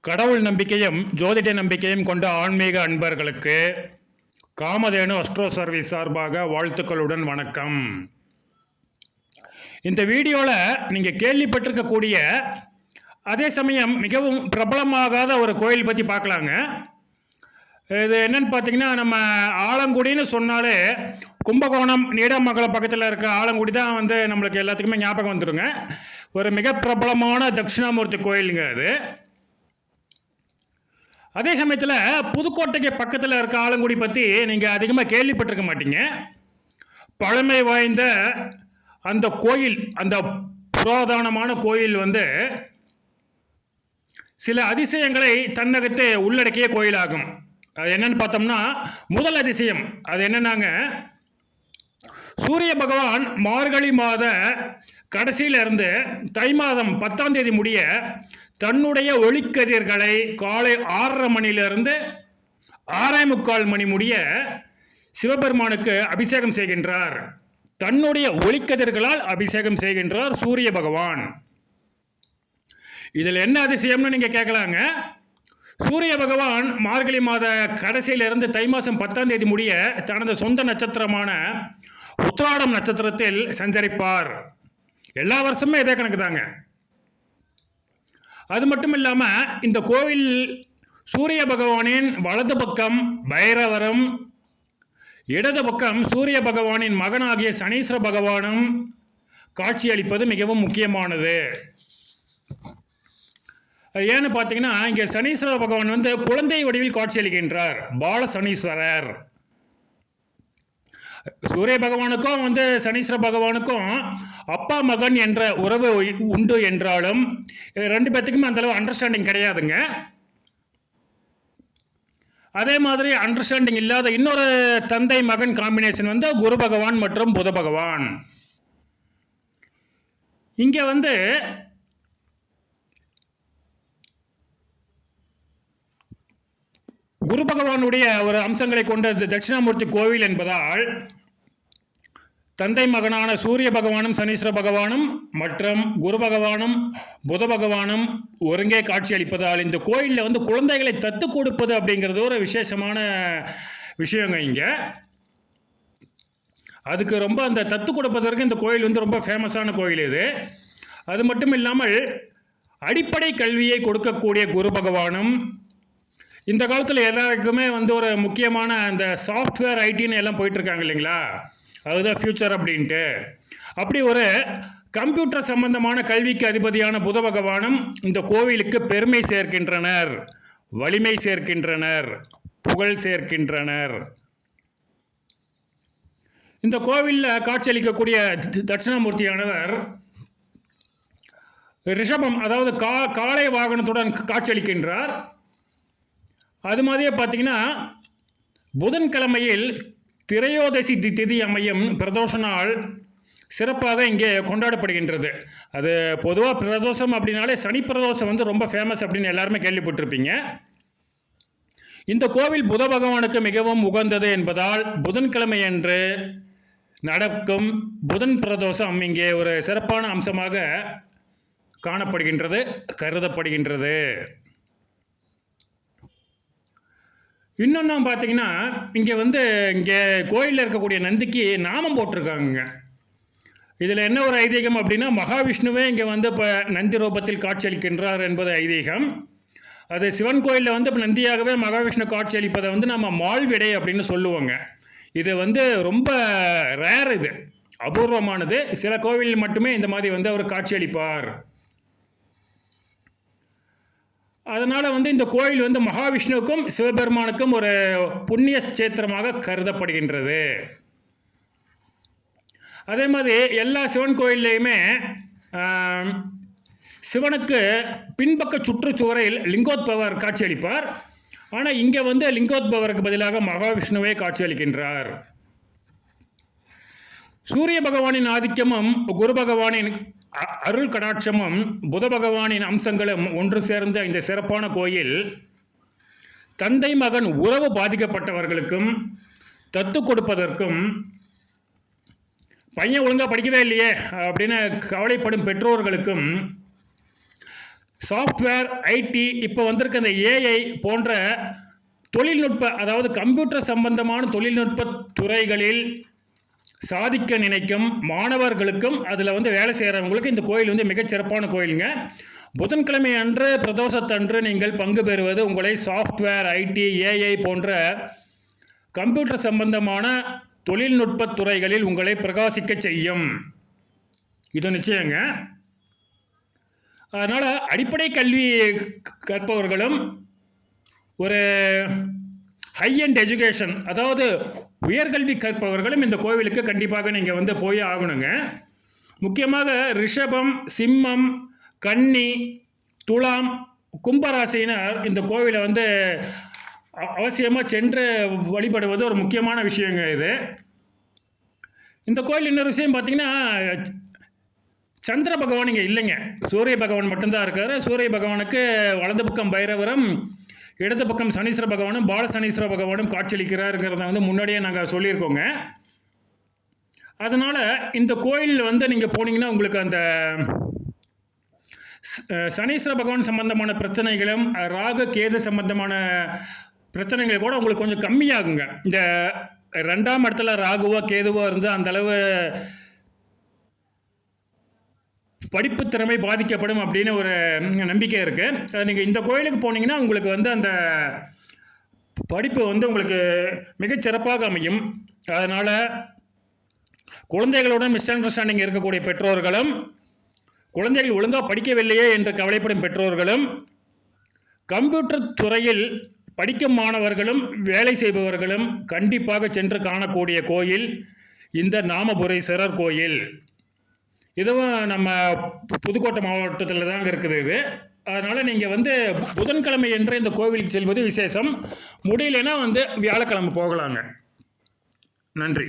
கடவுள் நம்பிக்கையும் ஜோதிட நம்பிக்கையும் கொண்ட ஆன்மீக அன்பர்களுக்கு காமதேனு அஸ்ட்ரோ சர்வீஸ் சார்பாக வாழ்த்துக்களுடன் வணக்கம். இந்த வீடியோவில் நீங்கள் கேள்விப்பட்டிருக்கக்கூடிய அதே சமயம் மிகவும் பிரபலமாகாத ஒரு கோயில் பற்றி பார்க்கலாங்க. இது என்னன்னு பார்த்தீங்கன்னா, நம்ம ஆலங்குடின்னு சொன்னாலே கும்பகோணம் நீடாமங்கலம் பக்கத்தில் இருக்க ஆலங்குடி தான் நம்மளுக்கு எல்லாத்துக்குமே ஞாபகம் வந்துடுங்க. ஒரு மிக பிரபலமான தட்சிணாமூர்த்தி கோயிலுங்க அது. அதே சமயத்தில் புதுக்கோட்டைக்கு பக்கத்தில் இருக்க ஆலங்குடி பற்றி நீங்கள் அதிகமாக கேள்விப்பட்டிருக்க மாட்டீங்க. பழமை வாய்ந்த அந்த கோயில், அந்த புராதனமான கோயில் சில அதிசயங்களை தன்னகத்தை உள்ளடக்கிய கோயிலாகும். அது என்னன்னு பார்த்தோம்னா, முதல் அதிசயம் அது என்னன்னாங்க, சூரிய பகவான் மார்கழி மாத கடைசியில இருந்து தை மாதம் 10ஆம் தேதி முடிய தன்னுடைய ஒளிக்கதிர்களை காலை 6:30 மணியிலிருந்து 6:45 மணி முடிய சிவபெருமானுக்கு அபிஷேகம் செய்கின்றார். தன்னுடைய ஒளிக்கதிர்களால் அபிஷேகம் செய்கின்றார் சூரிய பகவான். இதில் என்ன அதிசயம்னு நீங்கள் கேட்கலாங்க. சூரிய பகவான் மார்கழி மாத கடைசியிலிருந்து தை மாதம் 10ஆம் தேதி முடிய தனது சொந்த நட்சத்திரமான உத்திராடம் நட்சத்திரத்தில் சஞ்சரிப்பார். எல்லா வருஷமும் இதே கணக்கு தாங்க. அது மட்டும் இல்லாமல் இந்த கோவில் சூரிய பகவானின் வலது பக்கம் பைரவரும், இடது பக்கம் சூரிய பகவானின் மகனாகிய சனீஸ்வர பகவானும் காட்சியளிப்பது மிகவும் முக்கியமானது. ஏன்னு பார்த்தீங்கன்னா, இங்கே சனீஸ்வர பகவான் குழந்தை வடிவில் காட்சியளிக்கின்றார், பால சனீஸ்வரர். சூரிய பகவானுக்கும் சனீஸ்வர பகவானுக்கும் அப்பா மகன் என்ற உறவு உண்டு என்றாலும் ரெண்டு பேர்த்துக்குமே அந்தளவு அண்டர்ஸ்டாண்டிங் கிடையாதுங்க. அதே மாதிரி அண்டர்ஸ்டாண்டிங் இல்லாத இன்னொரு தந்தை மகன் காம்பினேஷன் குரு பகவான் மற்றும் புத பகவான். இங்கே குரு பகவானுடைய ஒரு அம்சங்களை கொண்ட தட்சிணாமூர்த்தி கோவில் என்பதால் தந்தை மகனான சூரிய பகவானும் சனீஸ்வர பகவானும் மற்றும் குரு பகவானும் புத பகவானும் ஒருங்கே காட்சி அளிப்பதால் இந்த கோயிலில் குழந்தைகளை தத்து கொடுப்பது அப்படிங்கிறது ஒரு விசேஷமான விஷயங்க. இங்கே அதுக்கு ரொம்ப அந்த தத்து கொடுப்பதற்கு இந்த கோயில் ரொம்ப ஃபேமஸான கோயில் இது. அது மட்டும் இல்லாமல் அடிப்படை கல்வியை கொடுக்கக்கூடிய குரு பகவானும், இந்த காலத்தில் எல்லாருக்குமே ஒரு முக்கியமான அந்த சாஃப்ட்வேர் ஐடின்னு எல்லாம் போயிட்டுருக்காங்க இல்லைங்களா, அதுதான் ஃப்யூச்சர் அப்படின்ட்டு. அப்படி ஒரு கம்ப்யூட்டர் சம்பந்தமான கல்விக்கு அதிபதியான புத பகவானும் இந்த கோவிலுக்கு பெருமை சேர்க்கின்றனர், வலிமை சேர்க்கின்றனர், புகழ் சேர்க்கின்றனர். இந்த கோவிலில் காட்சியளிக்கக்கூடிய தட்சிணாமூர்த்தியானவர் ரிஷபம், அதாவது காளை வாகனத்துடன் காட்சியளிக்கின்றார். அது மாதிரியே பார்த்தீங்கன்னா, புதன்கிழமையில் திரையோதசி திதி அமையும் பிரதோஷ நாள் சிறப்பாக இங்கே கொண்டாடப்படுகின்றது. அது பொதுவாக பிரதோஷம் அப்படின்னாலே சனி பிரதோஷம் ரொம்ப ஃபேமஸ் அப்படின்னு எல்லாருமே கேள்விப்பட்டிருப்பீங்க. இந்த கோவில் புத பகவானுக்கு மிகவும் உகந்தது என்பதால் புதன்கிழமை அன்று நடக்கும் புதன் பிரதோஷம் இங்கே ஒரு சிறப்பான அம்சமாக காணப்படுகின்றது, கருதப்படுகின்றது. இன்னொன்று பார்த்தீங்கன்னா, இங்கே கோயிலில் இருக்கக்கூடிய நந்திக்கு நாமம் போட்டிருக்காங்க. இதில் என்ன ஒரு ஐதீகம் அப்படின்னா, மகாவிஷ்ணுவே இங்கே இப்போ நந்தி ரூபத்தில் காட்சியளிக்கின்றார் என்பது ஐதீகம். அது சிவன் கோயிலில் இப்போ நந்தியாகவே மகாவிஷ்ணு காட்சியளிப்பதை நம்ம மால்விடை அப்படின்னு சொல்லுவோங்க. இது ரொம்ப ரேர், இது அபூர்வமானது. சில கோவிலில் மட்டுமே இந்த மாதிரி அவர் காட்சியளிப்பார். அதனால் இந்த கோயில் மகாவிஷ்ணுவுக்கும் சிவபெருமானுக்கும் ஒரு புண்ணிய சேத்திரமாக கருதப்படுகின்றது. அதே மாதிரி எல்லா சிவன் கோயில்லையுமே சிவனுக்கு பின்பக்க சுற்றுச்சுவரையில் லிங்கோத்பவர் காட்சியளிப்பார். ஆனால் இங்கே லிங்கோத்பவருக்கு பதிலாக மகாவிஷ்ணுவே காட்சியளிக்கின்றார். சூரிய பகவானின் ஆதிக்கமும் குரு பகவானின் அருள் கடாட்சமும் புத பகவானின் அம்சங்களும் ஒன்று சேர்ந்த இந்த சிறப்பான கோயில் தந்தை மகன் உறவு பாதிக்கப்பட்டவர்களுக்கும் தத்து கொடுப்பதற்கும், பையன் ஒழுங்காக படிக்கவே இல்லையே அப்படின்னு கவலைப்படும் பெற்றோர்களுக்கும் சாஃப்ட்வேர், ஐடி, இப்போ வந்திருக்க அந்த ஏஐ போன்ற தொழில்நுட்ப, அதாவது கம்ப்யூட்டர் சம்பந்தமான தொழில்நுட்ப துறைகளில் சாதிக்க நினைக்கும் மாணவர்களுக்கும் அதில் வேலை செய்கிறவங்களுக்கு இந்த கோயில் மிகச்சிறப்பான கோயிலுங்க. புதன்கிழமை அன்று பிரதோஷத்தன்று நீங்கள் பங்கு பெறுவது உங்களை சாஃப்ட்வேர், ஐடி, ஏஐ போன்ற கம்ப்யூட்டர் சம்பந்தமான தொழில்நுட்ப துறைகளில் உங்களை பிரகாசிக்க செய்யும். இது நிச்சயங்க. அதனால் அடிப்படை கல்வி கற்பவர்களும் ஒரு ஹை அண்ட் எஜுகேஷன், அதாவது உயர்கல்வி கற்பவர்களும் இந்த கோவிலுக்கு கண்டிப்பாக நீங்கள் போய் ஆகணுங்க. முக்கியமாக ரிஷபம், சிம்மம், கன்னி, துலாம், கும்பராசினர் இந்த கோவிலை அவசியமாக சென்று வழிபடுவது ஒரு முக்கியமான விஷயங்க. இந்த கோயில் இன்னொரு விஷயம் பார்த்தீங்கன்னா, சந்திர பகவான் இங்கே இல்லைங்க, சூரிய பகவான் மட்டும்தான் இருக்கார். சூரிய பகவானுக்கு வலது பக்கம் பைரவரும், இடது பக்கம் சனீஸ்வர பகவானும், பால சனீஸ்வர பகவானும் காட்சியளிக்கிறாருங்கிறத முன்னாடியே நாங்கள் சொல்லியிருக்கோங்க. அதனால் இந்த கோயில் நீங்கள் போனீங்கன்னா உங்களுக்கு அந்த சனீஸ்வர பகவான் சம்பந்தமான பிரச்சனைகளும், ராகு கேது சம்பந்தமான பிரச்சனைகள் கூட உங்களுக்கு கொஞ்சம் கம்மியாகுங்க. இந்த 2ஆம் இடத்துல ராகுவோ கேதுவோ இருந்து அந்தளவு படிப்பு திறமை பாதிக்கப்படும் அப்படின்னு ஒரு நம்பிக்கை இருக்குது. நீங்கள் இந்த கோயிலுக்கு போனீங்கன்னா உங்களுக்கு அந்த படிப்பு உங்களுக்கு மிகச்சிறப்பாக அமையும். அதனால் குழந்தைகளுடன் மிஸ் அண்டர்ஸ்டாண்டிங் இருக்கக்கூடிய பெற்றோர்களும், குழந்தைகள் ஒழுங்காக படிக்கவில்லையே என்று கவலைப்படும் பெற்றோர்களும், கம்ப்யூட்டர் துறையில் படிக்கும் மாணவர்களும் வேலை செய்பவர்களும் கண்டிப்பாக சென்று காணக்கூடிய கோயில் இந்த நாமபுரீஸ்வரர் கோயில். இதுவும் நம்ம புதுக்கோட்டை மாவட்டத்தில் தாங்க இருக்குது இது. அதனால் நீங்கள் புதன்கிழமை என்று இந்த கோவிலுக்கு செல்வது விசேஷம். முடியலைன்னா வியாழக்கிழமை போகலாங்க. நன்றி.